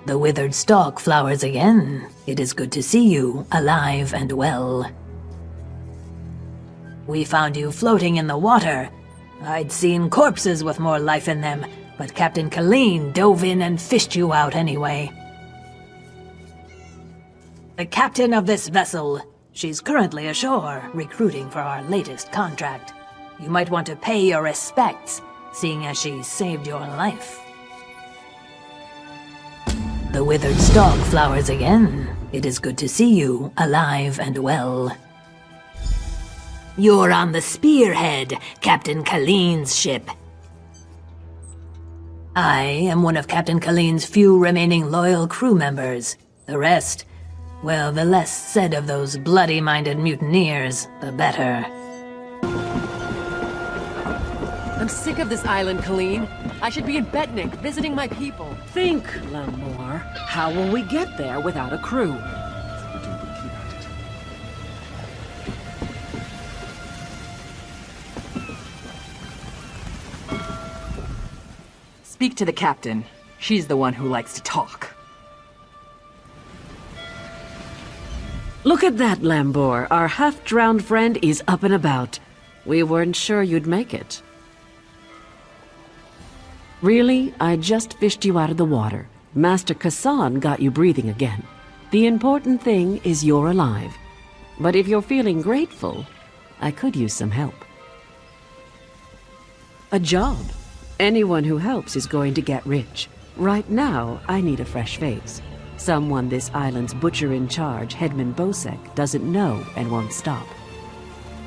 The withered stalk flowers again. It is good to see you, alive and well. We found you floating in the water. I'd seen corpses with more life in them, but Captain Colleen dove in and fished you out anyway. The captain of this vessel. She's currently ashore, recruiting for our latest contract. You might want to pay your respects, seeing as she saved your life. The withered stalk flowers again. It is good to see you, alive and well. You're on the Spearhead, Captain Colleen's ship. I am one of Captain Colleen's few remaining loyal crew members. The rest, well, the less said of those bloody-minded mutineers, the better. I'm sick of this island, Colleen. I should be in Betnik, visiting my people. Think, Lamore. How will we get there without a crew? Speak to the captain. She's the one who likes to talk. Look at that, Lambor. Our half-drowned friend is up and about. We weren't sure you'd make it. Really? I just fished you out of the water. Master Kassan got you breathing again. The important thing is you're alive. But if you're feeling grateful, I could use some help. A job. Anyone who helps is going to get rich. Right now, I need a fresh face. Someone this island's butcher-in-charge, Headman Bosek, doesn't know and won't stop.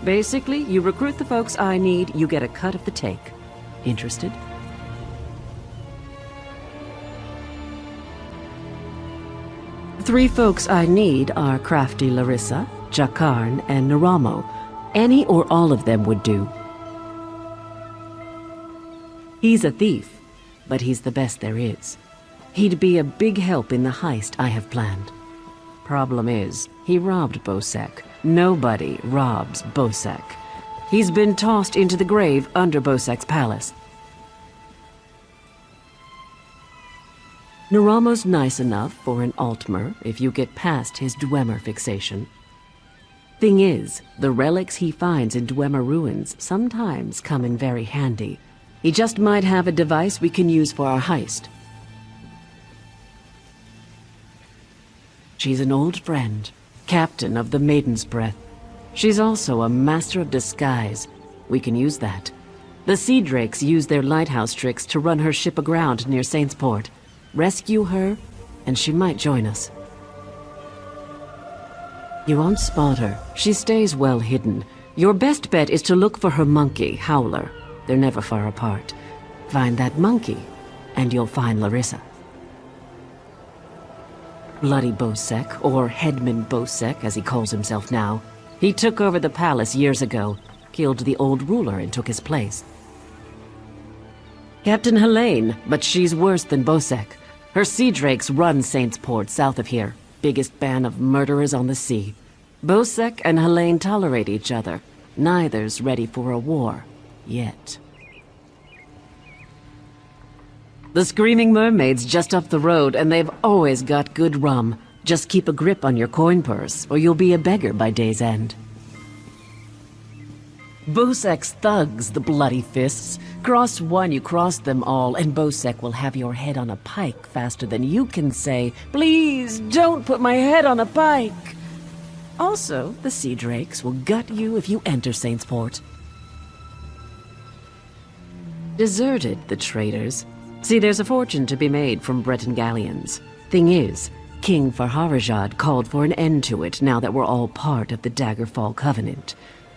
Basically, you recruit the folks I need, you get a cut of the take. Interested? The 3 folks I need are Crafty Larissa, Jakarn, and Naramo. Any or all of them would do. He's a thief, but he's the best there is. He'd be a big help in the heist I have planned. Problem is, he robbed Bosek. Nobody robs Bosek. He's been tossed into the grave under Bosek's palace. Naramo's nice enough for an Altmer if you get past his Dwemer fixation. Thing is, the relics he finds in Dwemer ruins sometimes come in very handy. He just might have a device we can use for our heist. She's an old friend, captain of the Maiden's Breath. She's also a master of disguise. We can use that. The Sea Drakes use their lighthouse tricks to run her ship aground near Saintsport. Rescue her, and she might join us. You won't spot her. She stays well hidden. Your best bet is to look for her monkey, Howler. They're never far apart. Find that monkey, and you'll find Larissa. Bloody Bosek, or Headman Bosek, as he calls himself now. He took over the palace years ago, killed the old ruler and took his place. Captain Helene, but she's worse than Bosek. Her Sea Drakes run Saintsport south of here. Biggest band of murderers on the sea. Bosek and Helene tolerate each other. Neither's ready for a war. Yet. The Screaming Mermaid's just up the road, and they've always got good rum. Just keep a grip on your coin purse, or you'll be a beggar by day's end. Bosek's thugs, the bloody fists. Cross one, you cross them all, and Bosek will have your head on a pike faster than you can say, "Please, don't put my head on a pike!" Also, the Sea Drakes will gut you if you enter Saintsport. Deserted, the traitors. See, there's a fortune to be made from Breton galleons. Thing is, King Farharajad called for an end to it now that we're all part of the Daggerfall Covenant.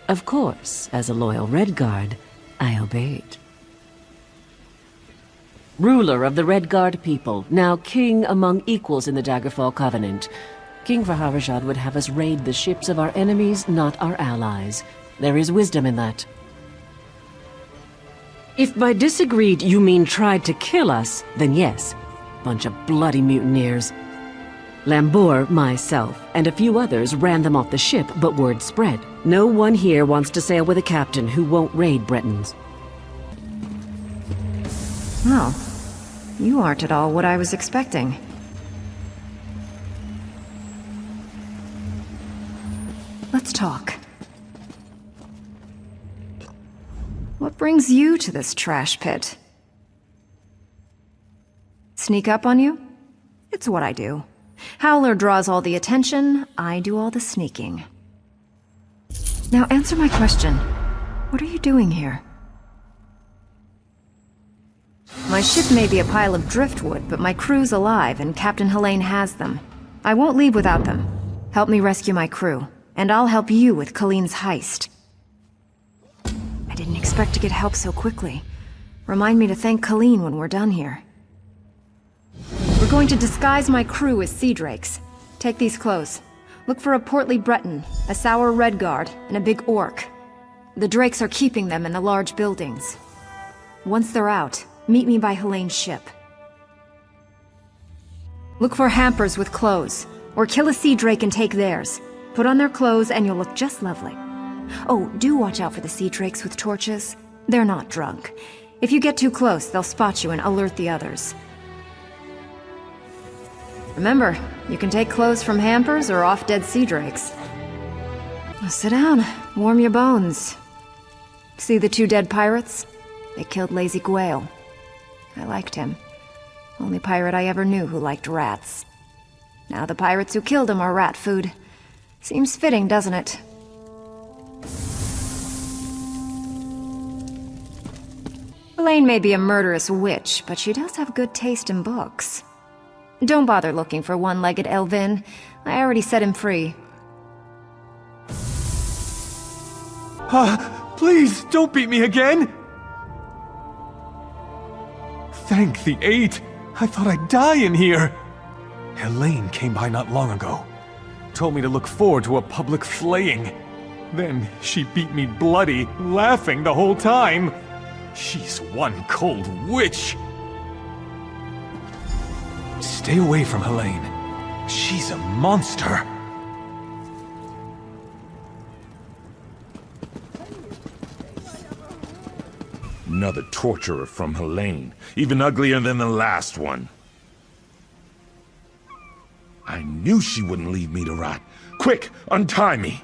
Of course, as a loyal Redguard, I obeyed. Ruler of the Redguard people, now king among equals in the Daggerfall Covenant. King Farharajad would have us raid the ships of our enemies, not our allies. There is wisdom in that. If by disagreed you mean tried to kill us, then yes. Bunch of bloody mutineers. Lambor, myself, and a few others ran them off the ship, but word spread. No one here wants to sail with a captain who won't raid Bretons. Oh, you aren't at all what I was expecting. let's talk. What brings you to this trash pit? Sneak up on you? It's what I do. Howler draws all the attention, I do all the sneaking. Now answer my question. What are you doing here? My ship may be a pile of driftwood, but my crew's alive and Captain Helene has them. I won't leave without them. Help me rescue my crew, and I'll help you with Colleen's heist. I didn't expect to get help so quickly. Remind me to thank Colleen when we're done here. We're going to disguise my crew as sea drakes. Take these clothes. Look for a portly Breton, a sour Redguard, and a big orc. The drakes are keeping them in the large buildings. Once they're out, meet me by Helene's ship. Look for hampers with clothes, or kill a sea drake and take theirs. Put on their clothes and you'll look just lovely. Oh, do watch out for the sea drakes with torches. They're not drunk. If you get too close, they'll spot you and alert the others. Remember, you can take clothes from hampers or off-dead sea drakes. Now sit down, warm your bones. See the 2 dead pirates? They killed Lazy Gwale. I liked him. Only pirate I ever knew who liked rats. Now the pirates who killed him are rat food. Seems fitting, doesn't it? Elaine may be a murderous witch, but she does have good taste in books. Don't bother looking for one-legged Elvin. I already set him free. Please, don't beat me again! Thank the 8. I thought I'd die in here. Helene came by not long ago. Told me to look forward to a public slaying. Then she beat me bloody, laughing the whole time. She's one cold witch. Stay away from Helene. She's a monster. Another torturer from Helene, even uglier than the last one. I knew she wouldn't leave me to rot. Quick, untie me!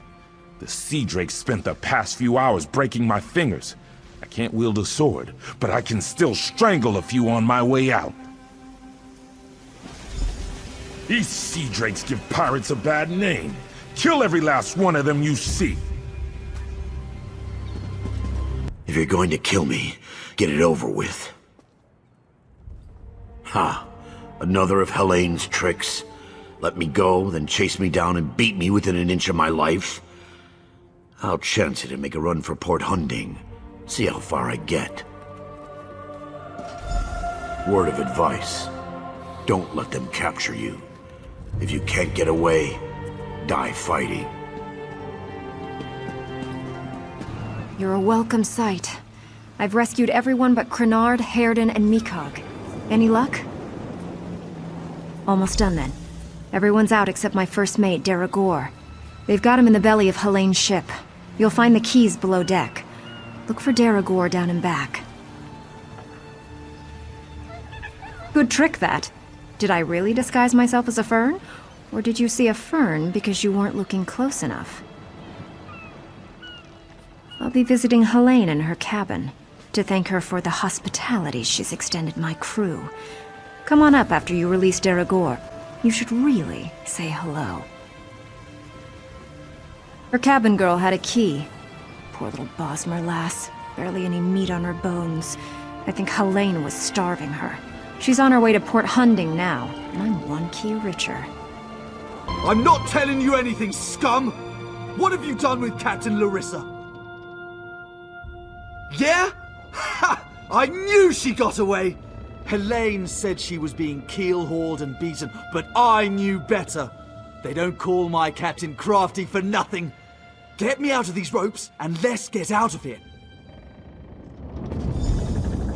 The sea drake spent the past few hours breaking my fingers. I can't wield a sword, but I can still strangle a few on my way out. These sea drakes give pirates a bad name. Kill every last one of them you see. If you're going to kill me, get it over with. Ha! Another of Helene's tricks. Let me go, then chase me down and beat me within an inch of my life. I'll chance it and make a run for Port Hunding. See how far I get. Word of advice. Don't let them capture you. If you can't get away, die fighting. You're a welcome sight. I've rescued everyone but Crenard, Hairden, and Mikog. Any luck? Almost done then. Everyone's out except my first mate, Daragor. They've got him in the belly of Helene's ship. You'll find the keys below deck. Look for Daragor down and back. Good trick, that. Did I really disguise myself as a fern? Or did you see a fern because you weren't looking close enough? I'll be visiting Helene in her cabin, to thank her for the hospitality she's extended my crew. Come on up after you release Daragor. You should really say hello. Her cabin girl had a key. Poor little Bosmer lass. Barely any meat on her bones. I think Helene was starving her. She's on her way to Port Hunding now, and I'm 1 key richer. I'm not telling you anything, scum! What have you done with Captain Larissa? Yeah? Ha! I knew she got away! Helene said she was being keel-hauled and beaten, but I knew better. They don't call my captain crafty for nothing. Get me out of these ropes, and let's get out of here.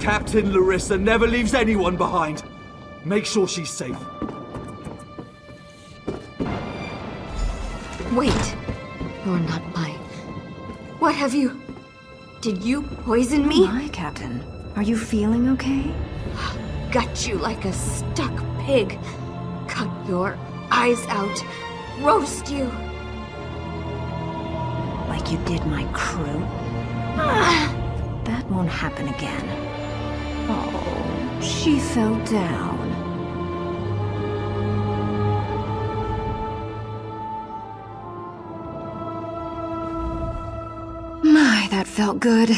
Captain Larissa never leaves anyone behind. Make sure she's safe. Wait. You're not mine. What have you... Did you poison me? My Captain, are you feeling okay? Gut you like a stuck pig. Cut your eyes out. Roast you. like you did my crew. That won't happen again. Oh, she fell down. My, that felt good.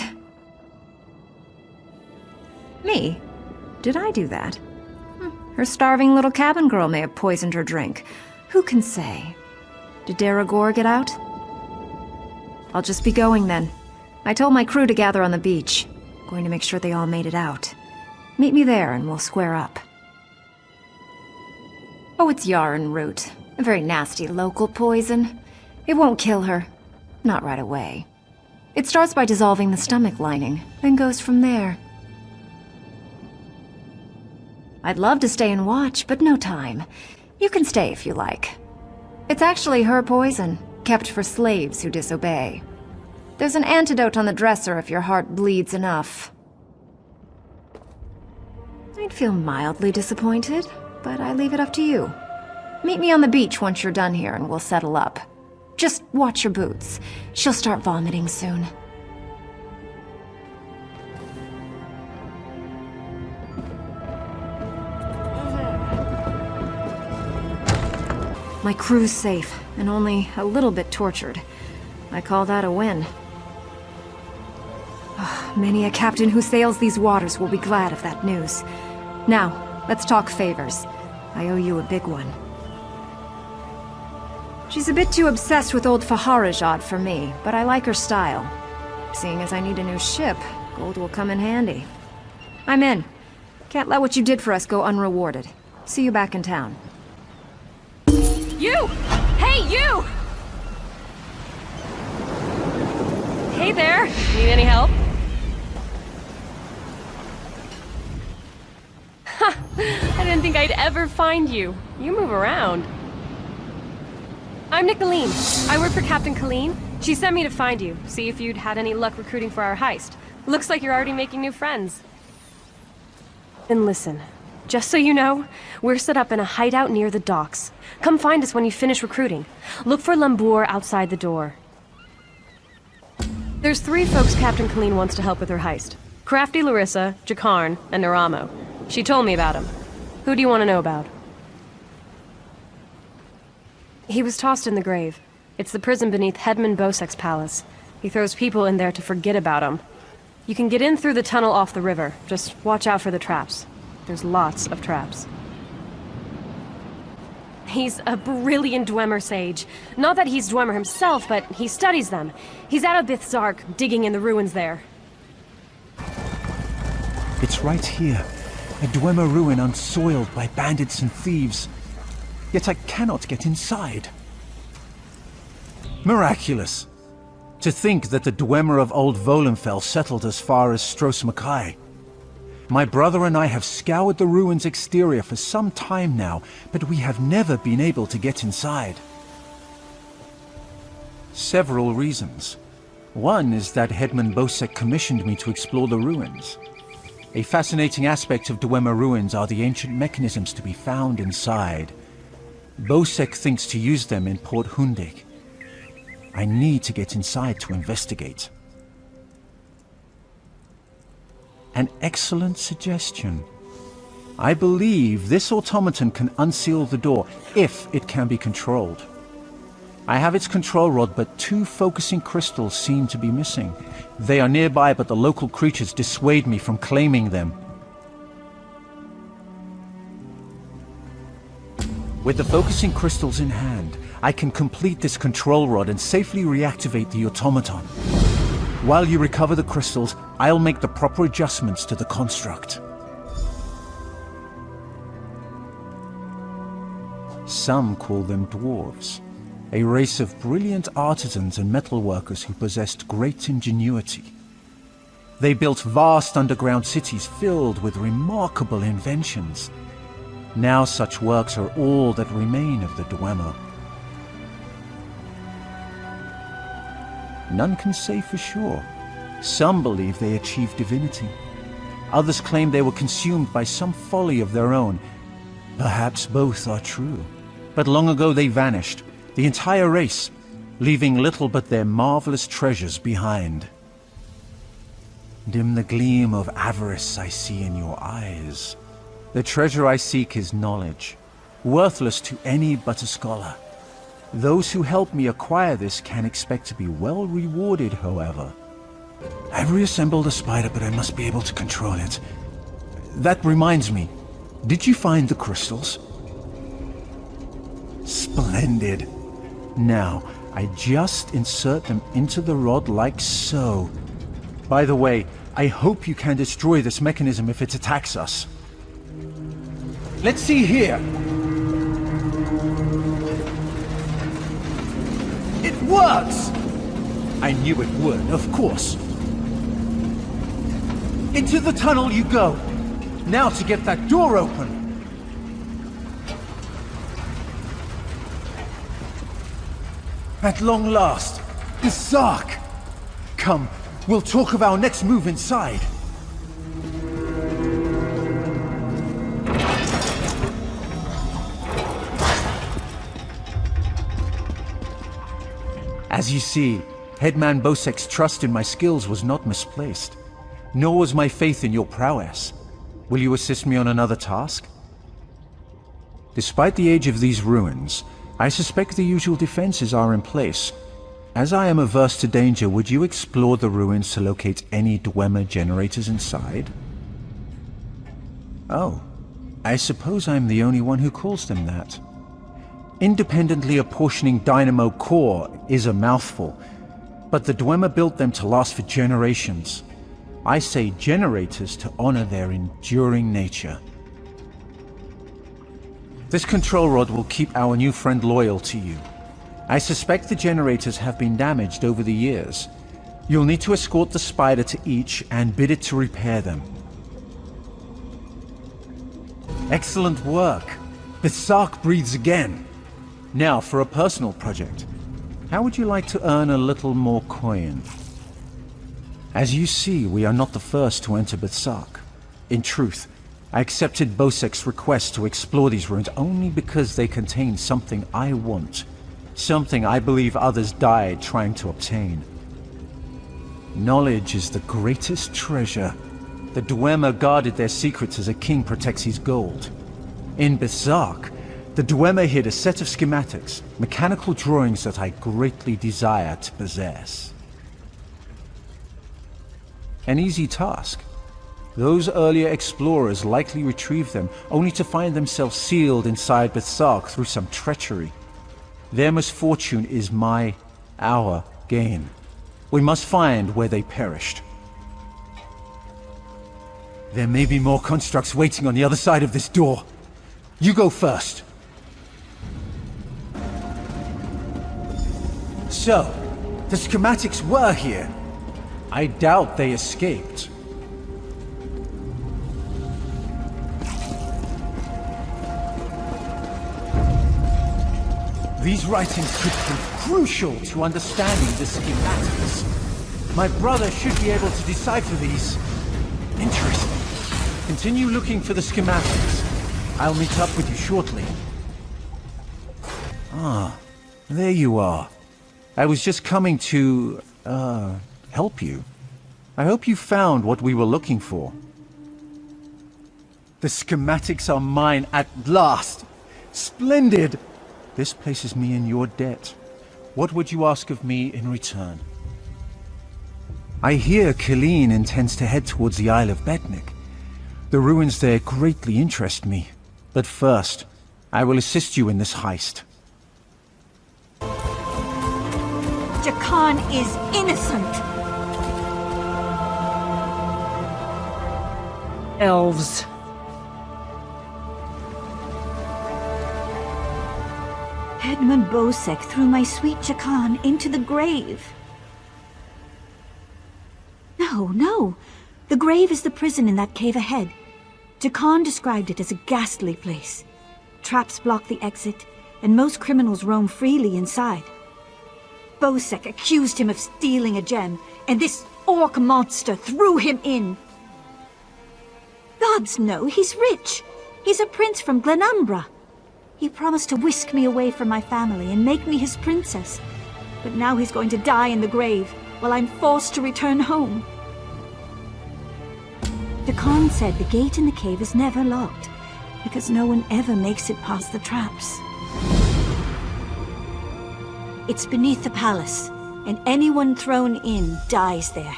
Me? Did I do that? Her starving little cabin girl may have poisoned her drink. Who can say? Did Daragor get out? I'll just be going then. I told my crew to gather on the beach. Going to make sure they all made it out. Meet me there and we'll square up. Oh, it's yarn root. A very nasty local poison. It won't kill her. Not right away. It starts by dissolving the stomach lining, then goes from there. I'd love to stay and watch, but no time. You can stay if you like. It's actually her poison, kept for slaves who disobey. There's an antidote on the dresser if your heart bleeds enough. I'd feel mildly disappointed, but I leave it up to you. Meet me on the beach once you're done here and we'll settle up. Just watch your boots. She'll start vomiting soon. My crew's safe, and only a little bit tortured. I call that a win. Many a captain who sails these waters will be glad of that news. Now, let's talk favors. I owe you a big one. She's a bit too obsessed with old Faharajad for me, but I like her style. Seeing as I need a new ship, gold will come in handy. I'm in. Can't let what you did for us go unrewarded. See you back in town. You! Hey, you! Hey there! Need any help? Ha! I didn't think I'd ever find you. You move around. I'm Nicolene. I work for Captain Colleen. She sent me to find you, see if you'd had any luck recruiting for our heist. Looks like you're already making new friends. And listen, just so you know, we're set up in a hideout near the docks. Come find us when you finish recruiting. Look for Lambour outside the door. There's 3 folks Captain Colleen wants to help with her heist. Crafty Larissa, Jakarn, and Naramo. She told me about him. Who do you want to know about? He was tossed in the grave. It's the prison beneath Hedman Bosek's palace. He throws people in there to forget about him. You can get in through the tunnel off the river. Just watch out for the traps. There's lots of traps. He's a brilliant Dwemer sage. Not that he's Dwemer himself, but he studies them. He's out of Bithzark, digging in the ruins there. It's right here. A Dwemer ruin unsoiled by bandits and thieves. Yet I cannot get inside. Miraculous. To think that the Dwemer of Old Volenfell settled as far as Stros Mackay. My brother and I have scoured the ruin's exterior for some time now, but we have never been able to get inside. Several reasons. One is that Hedman Bosek commissioned me to explore the ruins. A fascinating aspect of Dwemer ruins are the ancient mechanisms to be found inside. Bosek thinks to use them in Port Hundig. I need to get inside to investigate. An excellent suggestion. I believe this automaton can unseal the door, if it can be controlled. I have its control rod, but 2 focusing crystals seem to be missing. They are nearby, but the local creatures dissuade me from claiming them. With the focusing crystals in hand, I can complete this control rod and safely reactivate the automaton. While you recover the crystals, I'll make the proper adjustments to the construct. Some call them dwarves, a race of brilliant artisans and metalworkers who possessed great ingenuity. They built vast underground cities filled with remarkable inventions. Now such works are all that remain of the Dwemer. None can say for sure. Some believe they achieved divinity. Others claim they were consumed by some folly of their own. Perhaps both are true. But long ago they vanished. The entire race. leaving little but their marvelous treasures behind. Dim the gleam of avarice I see in your eyes. The treasure I seek is knowledge, worthless to any but a scholar. Those who help me acquire this can expect to be well rewarded, however. I've reassembled a spider, but I must be able to control it. That reminds me, did you find the crystals? Splendid. Now, I just insert them into the rod like so. By the way, I hope you can destroy this mechanism if it attacks us. Let's see here. It works! I knew it would, of course. Into the tunnel you go. Now to get that door open. At long last, the Zark! Come, we'll talk of our next move inside. As you see, Headman Bosek's trust in my skills was not misplaced, nor was my faith in your prowess. Will you assist me on another task? Despite the age of these ruins, I suspect the usual defenses are in place. As I am averse to danger, would you explore the ruins to locate any Dwemer generators inside? Oh, I suppose I'm the only one who calls them that. Independently apportioning dynamo core is a mouthful, but the Dwemer built them to last for generations. I say generators to honor their enduring nature. This control rod will keep our new friend loyal to you. I suspect the generators have been damaged over the years. You'll need to escort the spider to each and bid it to repair them. Excellent work. The Zark breathes again. Now for a personal project. How would you like to earn a little more coin? As you see, we are not the first to enter Bethsark. In truth, I accepted Bosek's request to explore these ruins only because they contain something I want. Something I believe others died trying to obtain. Knowledge is the greatest treasure. The Dwemer guarded their secrets as a king protects his gold. In Bethsark, the Dwemer hid a set of schematics, mechanical drawings that I greatly desire to possess. An easy task. Those earlier explorers likely retrieved them, only to find themselves sealed inside Bethsark through some treachery. Their misfortune is our gain. We must find where they perished. There may be more constructs waiting on the other side of this door. You go first. So, the schematics were here. I doubt they escaped. These writings could prove crucial to understanding the schematics. My brother should be able to decipher these. Interesting. Continue looking for the schematics. I'll meet up with you shortly. Ah, there you are. I was just coming to, help you. I hope you found what we were looking for. The schematics are mine at last. Splendid! This places me in your debt. What would you ask of me in return? I hear Killeen intends to head towards the Isle of Betnik. The ruins there greatly interest me. But first, I will assist you in this heist. Jakan is innocent! Elves. Headman Bosek threw my sweet Jakan into the grave. No. The grave is the prison in that cave ahead. Jakan described it as a ghastly place. Traps block the exit, and most criminals roam freely inside. Bosek accused him of stealing a gem, and this orc monster threw him in. Gods know, he's rich. He's a prince from Glenumbra. He promised to whisk me away from my family and make me his princess. But now he's going to die in the grave, while I'm forced to return home. Dakan said the gate in the cave is never locked, because no one ever makes it past the traps. It's beneath the palace, and anyone thrown in dies there.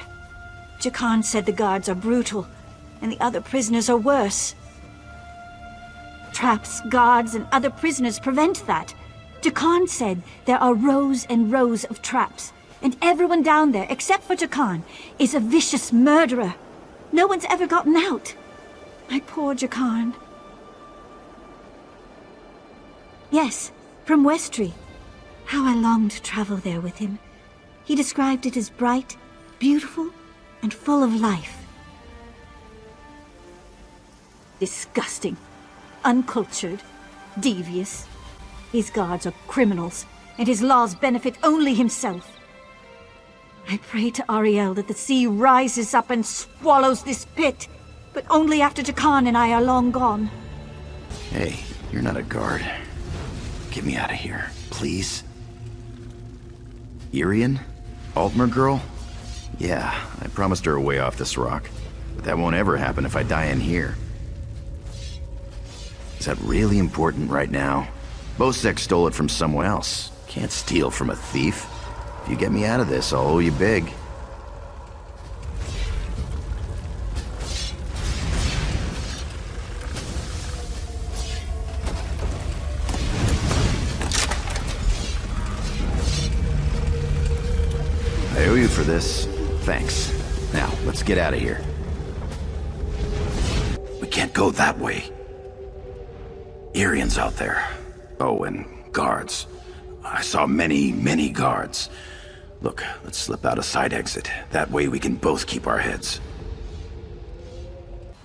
Dakan said the guards are brutal, and the other prisoners are worse. Traps, guards, and other prisoners prevent that. Dakan said there are rows and rows of traps, and everyone down there, except for Dakan, is a vicious murderer. No one's ever gotten out. My poor Dakan. Yes, from Westry. How I longed to travel there with him. He described it as bright, beautiful, and full of life. Disgusting. Uncultured. Devious. His guards are criminals, and his laws benefit only himself. I pray to Ariel that the sea rises up and swallows this pit, but only after Dakan and I are long gone. Hey, you're not a guard. Get me out of here, please. Irian? Altmer girl? Yeah, I promised her a way off this rock. But that won't ever happen if I die in here. Is that really important right now? Bosek stole it from someone else. Can't steal from a thief. If you get me out of this, I'll owe you big. I owe you for this. Thanks. Now, let's get out of here. We can't go that way. Irian's out there. Oh, and guards. I saw many guards. Look, let's slip out a side exit. That way we can both keep our heads.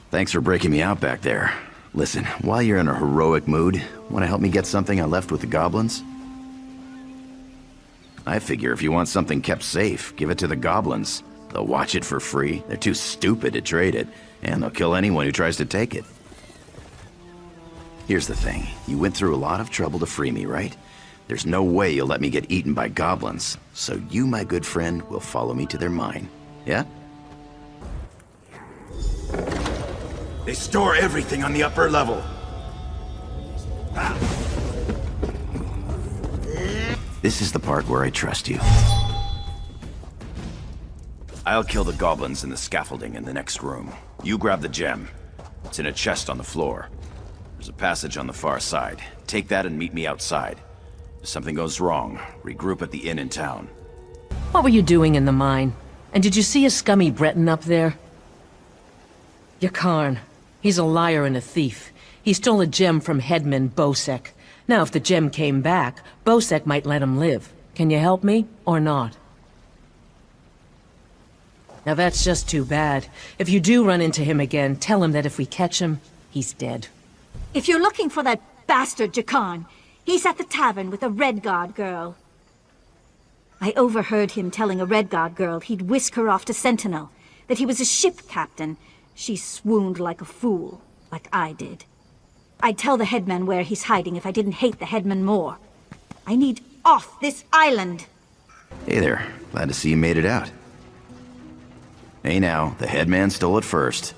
Thanks for breaking me out back there. Listen, while you're in a heroic mood, want to help me get something I left with the goblins? I figure if you want something kept safe, give it to the goblins. They'll watch it for free. They're too stupid to trade it, and they'll kill anyone who tries to take it. Here's the thing. You went through a lot of trouble to free me, right? There's no way you'll let me get eaten by goblins, so you, my good friend, will follow me to their mine. Yeah? They store everything on the upper level. This is the part where I trust you. I'll kill the goblins in the scaffolding in the next room. You grab the gem. It's in a chest on the floor. There's a passage on the far side. Take that and meet me outside. If something goes wrong, regroup at the inn in town. What were you doing in the mine? And did you see a scummy Breton up there? Yakarn. He's a liar and a thief. He stole a gem from Headman Bosek. Now, if the gem came back, Bosek might let him live. Can you help me, or not? Now that's just too bad. If you do run into him again, tell him that if we catch him, he's dead. If you're looking for that bastard Dakan, he's at the tavern with a Redguard girl. I overheard him telling a Redguard girl he'd whisk her off to Sentinel, that he was a ship captain. She swooned like a fool, like I did. I'd tell the headman where he's hiding if I didn't hate the headman more. I need off this island! Hey there. Glad to see you made it out. Hey now, the headman stole it first.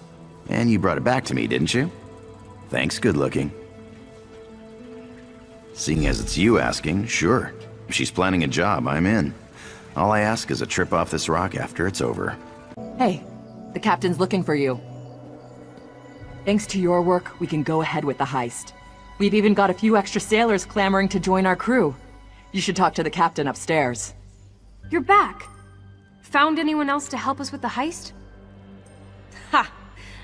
And you brought it back to me, didn't you? Thanks, good looking. Seeing as it's you asking, sure. If she's planning a job, I'm in. All I ask is a trip off this rock after it's over. Hey, the captain's looking for you. Thanks to your work, we can go ahead with the heist. We've even got a few extra sailors clamoring to join our crew. You should talk to the captain upstairs. You're back! Found anyone else to help us with the heist? Ha!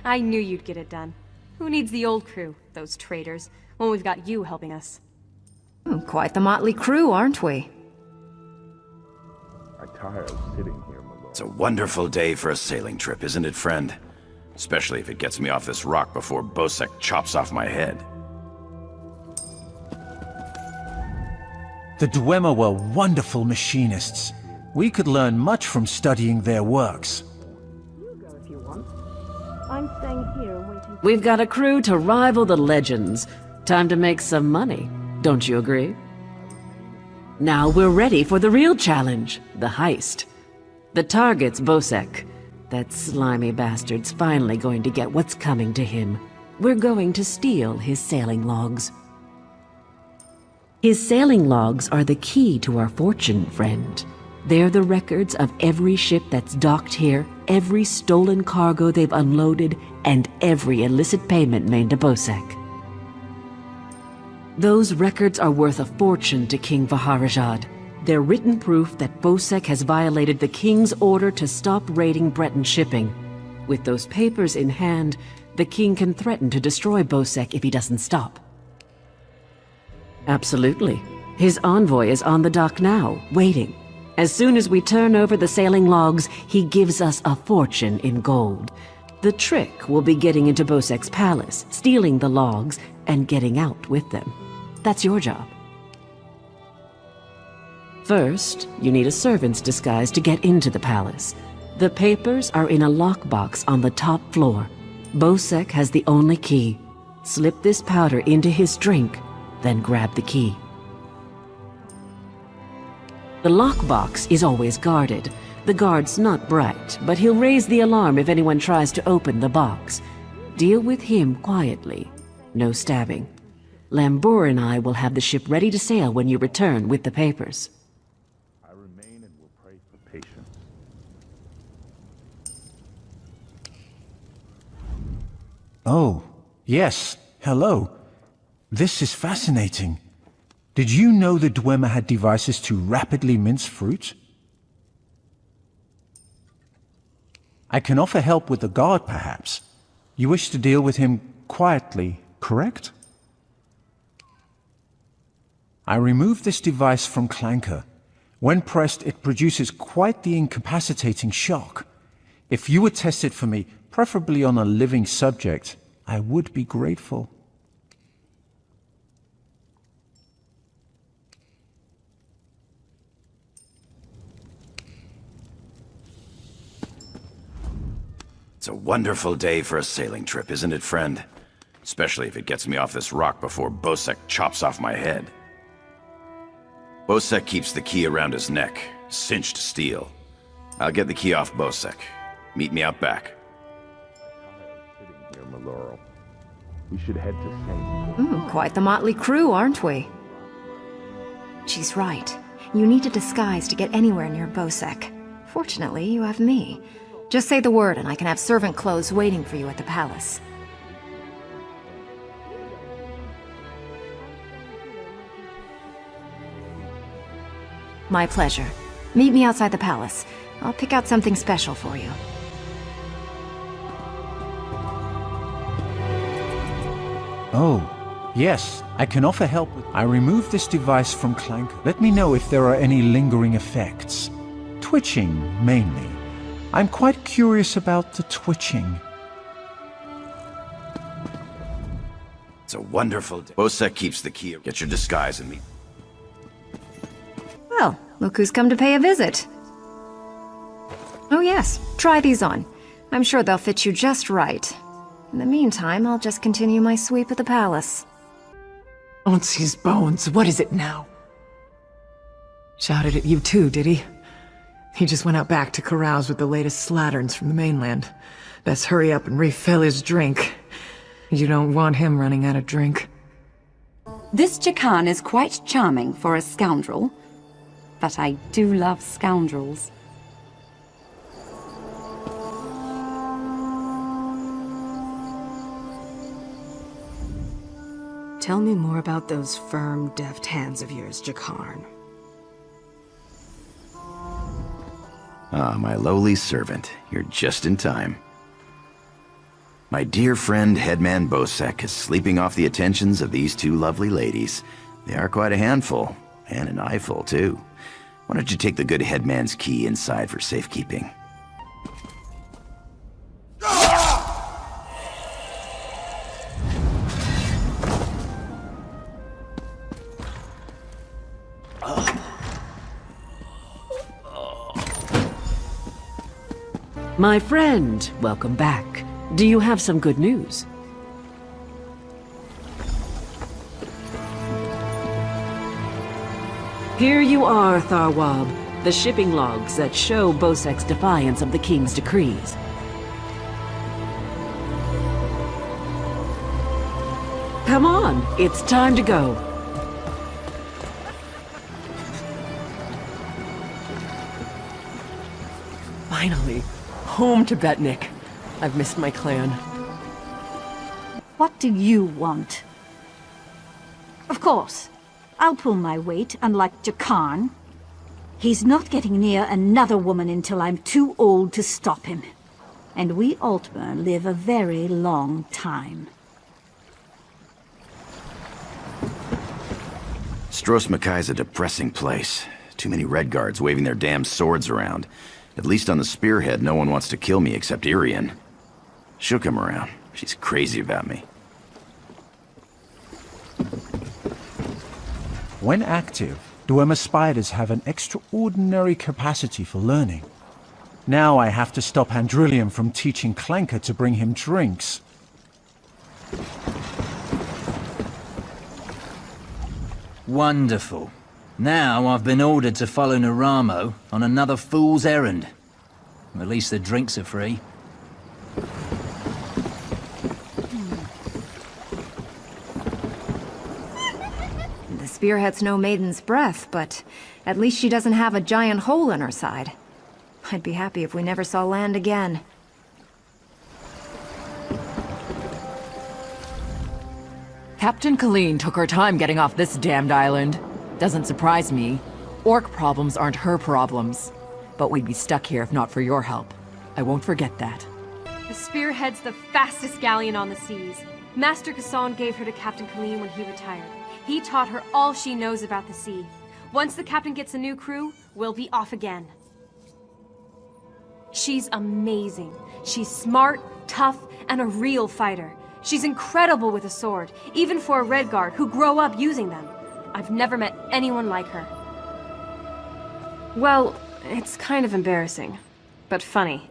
I knew you'd get it done. Who needs the old crew, those traitors, when we've got you helping us? Quite the motley crew, aren't we? I'm tired of sitting here, my lord. It's a wonderful day for a sailing trip, isn't it, friend? Especially if it gets me off this rock before Bosek chops off my head. The Dwemer were wonderful machinists. We could learn much from studying their works. We've got a crew to rival the legends. Time to make some money. Don't you agree? Now we're ready for the real challenge, the heist. The target's Bosek. That slimy bastard's finally going to get what's coming to him. We're going to steal his sailing logs. His sailing logs are the key to our fortune, friend. They're the records of every ship that's docked here, every stolen cargo they've unloaded, and every illicit payment made to Bosek. Those records are worth a fortune to King Vaharajad. They're written proof that Bosek has violated the king's order to stop raiding Breton shipping. With those papers in hand, the king can threaten to destroy Bosek if he doesn't stop. Absolutely. His envoy is on the dock now, waiting. As soon as we turn over the sailing logs, he gives us a fortune in gold. The trick will be getting into Bosek's palace, stealing the logs, and getting out with them. That's your job. First, you need a servant's disguise to get into the palace. The papers are in a lockbox on the top floor. Bosek has the only key. Slip this powder into his drink, then grab the key. The lockbox is always guarded. The guard's not bright, but he'll raise the alarm if anyone tries to open the box. Deal with him quietly. No stabbing. Lambour and I will have the ship ready to sail when you return with the papers. I remain and will pray for patience. Oh, yes. Hello. This is fascinating. Did you know the Dwemer had devices to rapidly mince fruit? I can offer help with the guard, perhaps. You wish to deal with him quietly, correct? I removed this device from Clanker. When pressed, it produces quite the incapacitating shock. If you would test it for me, preferably on a living subject, I would be grateful. It's a wonderful day for a sailing trip, isn't it, friend? Especially if it gets me off this rock before Bosek chops off my head. Bosek keeps the key around his neck, cinched steel. I'll get the key off Bosek. Meet me out back. Sitting here, Maloro. We should head to Saint. Quite the motley crew, aren't we? She's right. You need a disguise to get anywhere near Bosek. Fortunately, you have me. Just say the word and I can have servant clothes waiting for you at the palace. My pleasure. Meet me outside the palace. I'll pick out something special for you. Oh, yes. I can offer help with... I removed this device from Clank. Let me know if there are any lingering effects. Twitching, mainly. I'm quite curious about the twitching. It's a wonderful day. Bosek keeps the key. Get your disguise and meet. Well, look who's come to pay a visit. Oh yes, try these on. I'm sure they'll fit you just right. In the meantime, I'll just continue my sweep of the palace. Onsi's bones, what is it now? Shouted at you too, did he? He just went out back to carouse with the latest slatterns from the mainland. Best hurry up and refill his drink. You don't want him running out of drink. This Jakan is quite charming for a scoundrel, but I do love scoundrels. Tell me more about those firm, deft hands of yours, Jakarn. Ah, my lowly servant. You're just in time. My dear friend, Headman Bosek, is sleeping off the attentions of these two lovely ladies. They are quite a handful, and an eyeful, too. Why don't you take the good headman's key inside for safekeeping? My friend, welcome back. Do you have some good news? Here you are, Tharwab. The shipping logs that show Bosek's defiance of the king's decrees. Come on, it's time to go. Finally, home to Betnik. I've missed my clan. What do you want? Of course, I'll pull my weight, unlike Jakarn. He's not getting near another woman until I'm too old to stop him. And we Altmer live a very long time. Stros Makai's a depressing place. Too many Redguards waving their damn swords around. At least on the spearhead, no one wants to kill me except Irian. Shook him around. She's crazy about me. When active, Dwemer spiders have an extraordinary capacity for learning. Now I have to stop Handrillium from teaching Clanker to bring him drinks. Wonderful. Now I've been ordered to follow Naramo on another fool's errand. At least the drinks are free. The spearhead's no maiden's breath, but at least she doesn't have a giant hole in her side. I'd be happy if we never saw land again. Captain Colleen took her time getting off this damned island. Doesn't surprise me. Orc problems aren't her problems. But we'd be stuck here if not for your help. I won't forget that. The Spearhead's the fastest galleon on the seas. Master Kassan gave her to Captain Colleen when he retired. He taught her all she knows about the sea. Once the captain gets a new crew, we'll be off again. She's amazing. She's smart, tough, and a real fighter. She's incredible with a sword, even for a Redguard who grow up using them. I've never met anyone like her. Well, it's kind of embarrassing, but funny.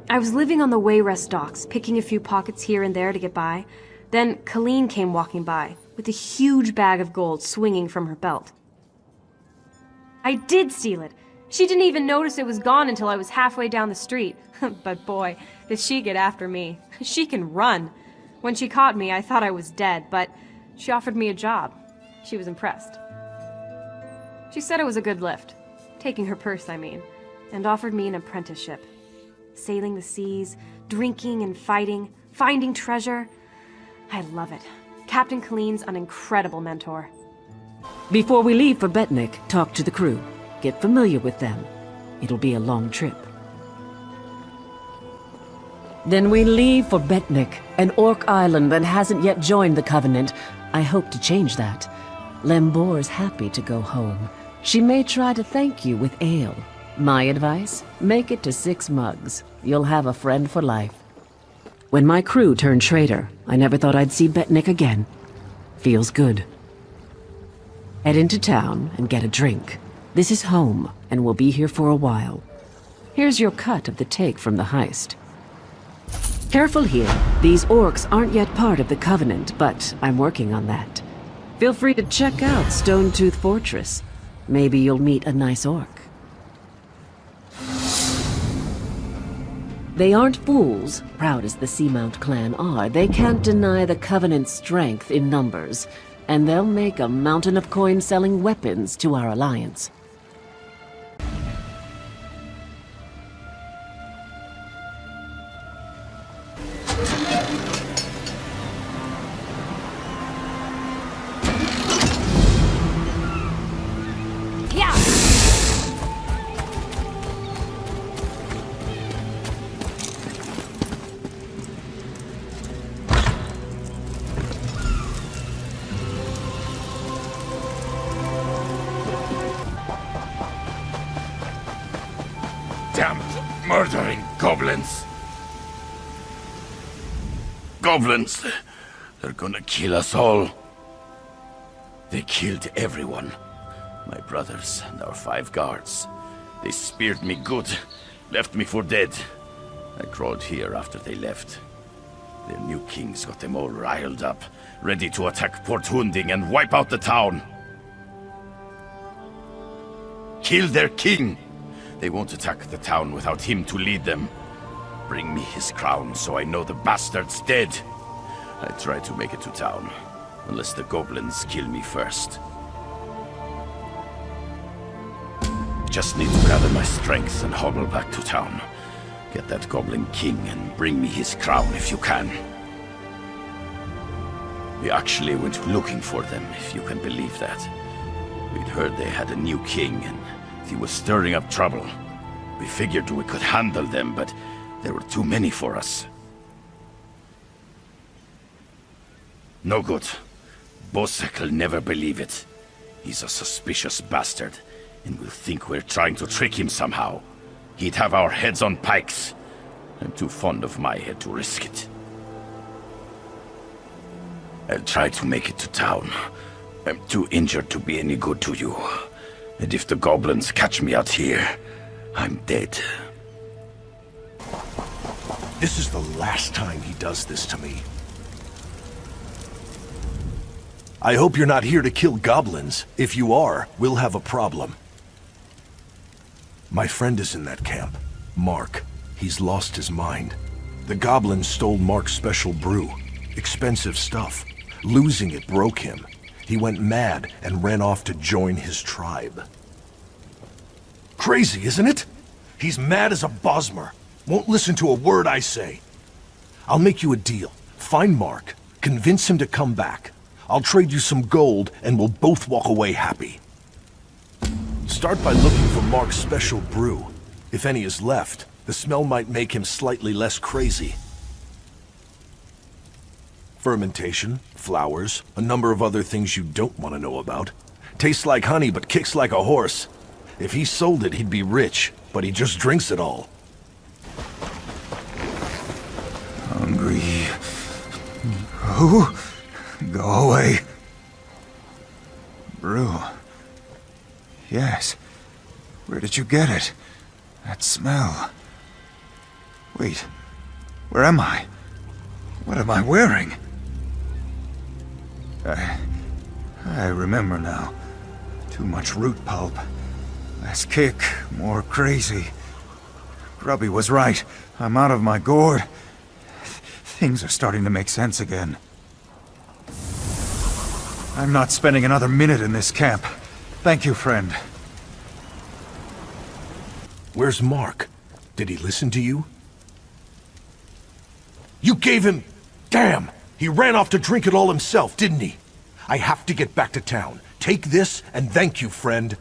I was living on the Wayrest docks, picking a few pockets here and there to get by. Then Colleen came walking by, with a huge bag of gold swinging from her belt. I did steal it. She didn't even notice it was gone until I was halfway down the street. But boy, did she get after me. She can run. When she caught me, I thought I was dead, but she offered me a job. She was impressed. She said it was a good lift. Taking her purse, I mean. And offered me an apprenticeship. Sailing the seas, drinking and fighting, finding treasure. I love it. Captain Colleen's an incredible mentor. Before we leave for Betnik, talk to the crew. Get familiar with them. It'll be a long trip. Then we leave for Betnik, an orc island that hasn't yet joined the Covenant. I hope to change that. Lembor's happy to go home. She may try to thank you with ale. My advice? Make it to 6 mugs. You'll have a friend for life. When my crew turned traitor, I never thought I'd see Betnik again. Feels good. Head into town and get a drink. This is home, and we'll be here for a while. Here's your cut of the take from the heist. Careful here. These orcs aren't yet part of the Covenant, but I'm working on that. Feel free to check out Stonetooth Fortress. Maybe you'll meet a nice orc. They aren't fools, proud as the Seamount clan are. They can't deny the Covenant's strength in numbers, and they'll make a mountain of coin-selling weapons to our alliance. Damned, murdering goblins! Goblins! They're gonna kill us all. They killed everyone. My brothers and our 5 guards. They speared me good, left me for dead. I crawled here after they left. Their new kings got them all riled up, ready to attack Port Hunding and wipe out the town. Kill their king! They won't attack the town without him to lead them. Bring me his crown so I know the bastard's dead. I try to make it to town, unless the goblins kill me first. Just need to gather my strength and hobble back to town. Get that goblin king and bring me his crown if you can. We actually went looking for them, if you can believe that. We'd heard they had a new king and he was stirring up trouble. We figured we could handle them, but there were too many for us. No good. Bosek will never believe it. He's a suspicious bastard, and will think we're trying to trick him somehow. He'd have our heads on pikes. I'm too fond of my head to risk it. I'll try to make it to town. I'm too injured to be any good to you. And if the goblins catch me out here, I'm dead. This is the last time he does this to me. I hope you're not here to kill goblins. If you are, we'll have a problem. My friend is in that camp. Mark. He's lost his mind. The goblins stole Mark's special brew. Expensive stuff. Losing it broke him. He went mad and ran off to join his tribe. Crazy, isn't it? He's mad as a Bosmer. Won't listen to a word I say. I'll make you a deal. Find Mark. Convince him to come back. I'll trade you some gold and we'll both walk away happy. Start by looking for Mark's special brew. If any is left, the smell might make him slightly less crazy. Fermentation, flowers, a number of other things you don't want to know about. Tastes like honey but kicks like a horse. If he sold it, he'd be rich, but he just drinks it all. Hungry. Who? Go away. Brew. Yes. Where did you get it? That smell. Wait. Where am I? What am I wearing? I remember now. Too much root pulp. Less kick, more crazy. Grubby was right. I'm out of my gourd. Things are starting to make sense again. I'm not spending another minute in this camp. Thank you, friend. Where's Mark? Did he listen to you? You gave him... Damn! He ran off to drink it all himself, didn't he? I have to get back to town. Take this, and thank you, friend.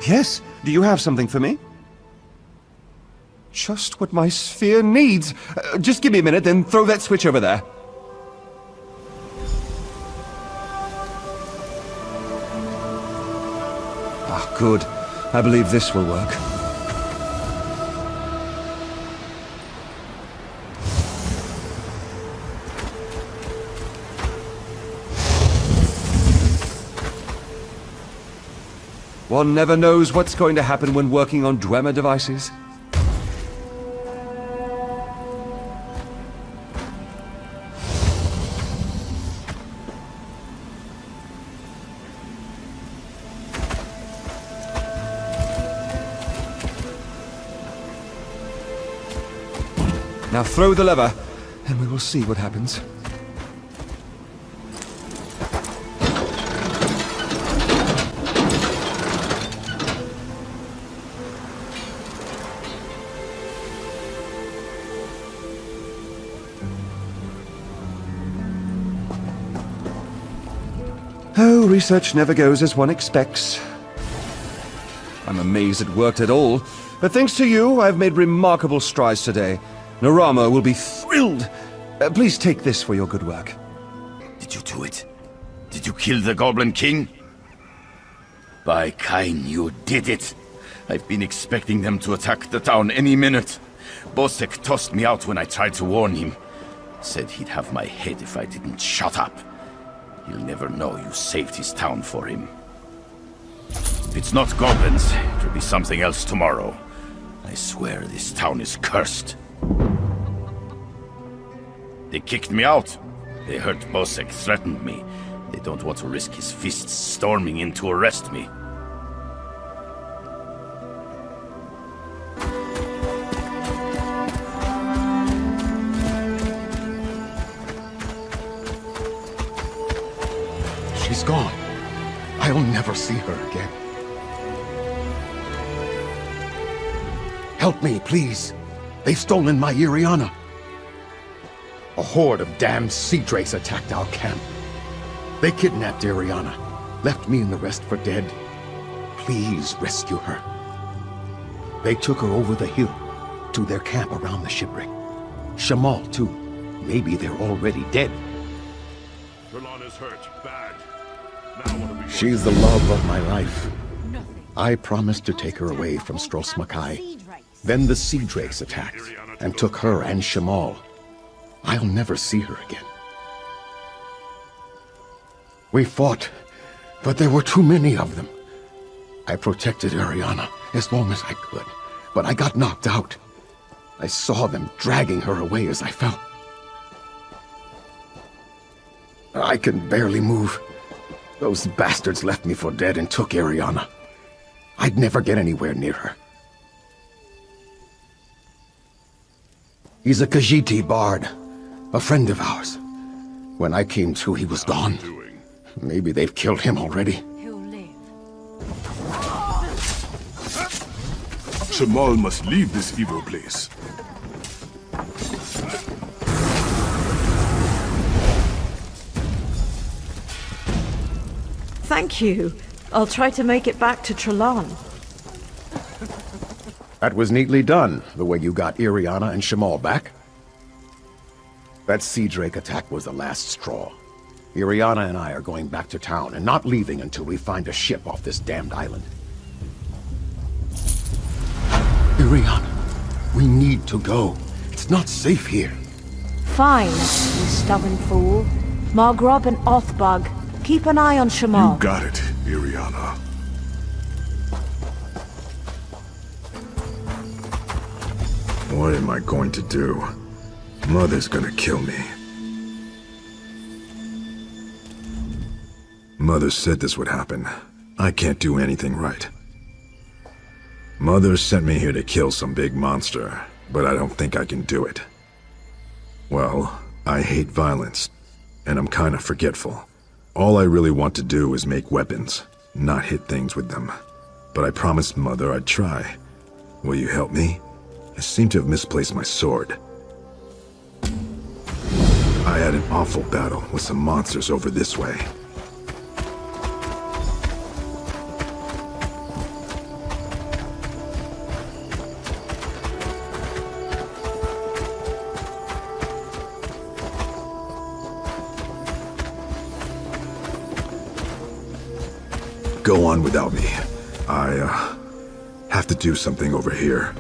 Yes? Do you have something for me? Just what my sphere needs. Just give me a minute, then throw that switch over there. Ah, good. I believe this will work. One never knows what's going to happen when working on Dwemer devices. Now throw the lever, and we will see what happens. Oh, research never goes as one expects. I'm amazed it worked at all, but thanks to you, I've made remarkable strides today. Narama will be thrilled. Please take this for your good work. Did you do it? Did you kill the Goblin King? By Kain, you did it. I've been expecting them to attack the town any minute. Bosek tossed me out when I tried to warn him. Said he'd have my head if I didn't shut up. He'll never know you saved his town for him. If it's not goblins, it'll be something else tomorrow. I swear this town is cursed. They kicked me out. They heard Bosek threatened me. They don't want to risk his fists storming in to arrest me. She's gone. I'll never see her again. Help me, please. They've stolen my Iriana. A horde of damned sea drakes attacked our camp. They kidnapped Iriana, left me and the rest for dead. Please rescue her. They took her over the hill to their camp around the shipwreck. Shamal, too. Maybe they're already dead. Trelon is hurt, bad. Now what are we She's the love of my life. I promised to take her away from Stros Makai. Then the sea drakes attacked and took her and Shamal. I'll never see her again. We fought, but there were too many of them. I protected Ariana as long as I could, but I got knocked out. I saw them dragging her away as I fell. I can barely move. Those bastards left me for dead and took Ariana. I'd never get anywhere near her. He's a Khajiit bard, a friend of ours. When I came to, he was gone. Maybe they've killed him already. Shamal must leave this evil place. Thank you. I'll try to make it back to Trelon. That was neatly done, the way you got Iriana and Shamal back. That sea drake attack was the last straw. Iriana and I are going back to town and not leaving until we find a ship off this damned island. Iriana, we need to go. It's not safe here. Fine, you stubborn fool. Margrob and Othbug, keep an eye on Shamal. You got it, Iriana. What am I going to do? Mother's gonna kill me. Mother said this would happen. I can't do anything right. Mother sent me here to kill some big monster, but I don't think I can do it. Well, I hate violence, and I'm kinda forgetful. All I really want to do is make weapons, not hit things with them. But I promised Mother I'd try. Will you help me? I seem to have misplaced my sword. I had an awful battle with some monsters over this way. Go on without me. I, have to do something over here.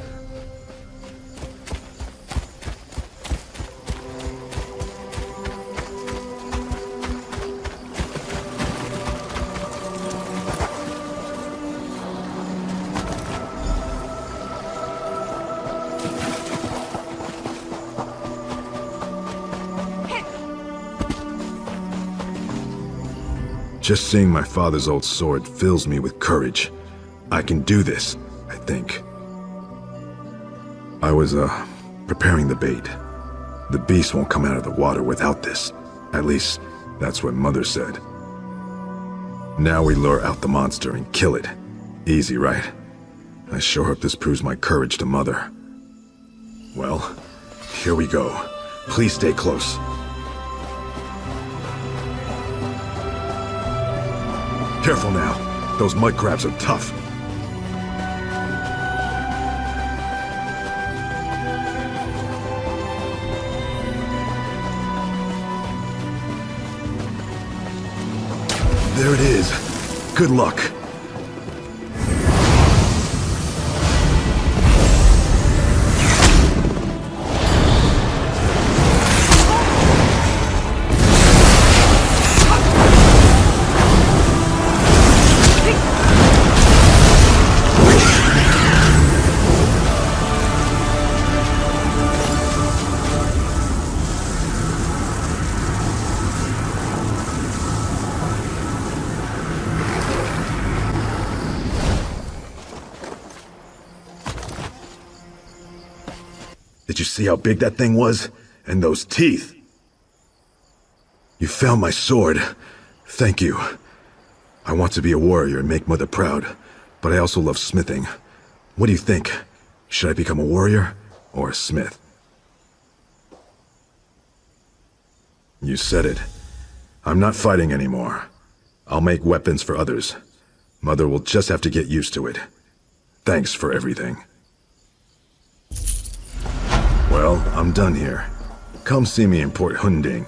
Just seeing my father's old sword fills me with courage. I can do this, I think. I was, preparing the bait. The beast won't come out of the water without this. At least, that's what Mother said. Now we lure out the monster and kill it. Easy, right? I sure hope this proves my courage to Mother. Well, here we go. Please stay close. Careful now. Those mud crabs are tough. There it is. Good luck. you see how big that thing was? And those teeth? You found my sword. Thank you. I want to be a warrior and make Mother proud, but I also love smithing. What do you think? Should I become a warrior or a smith? You said it. I'm not fighting anymore. I'll make weapons for others. Mother will just have to get used to it. Thanks for everything. Well, I'm done here. Come see me in Port Hunding.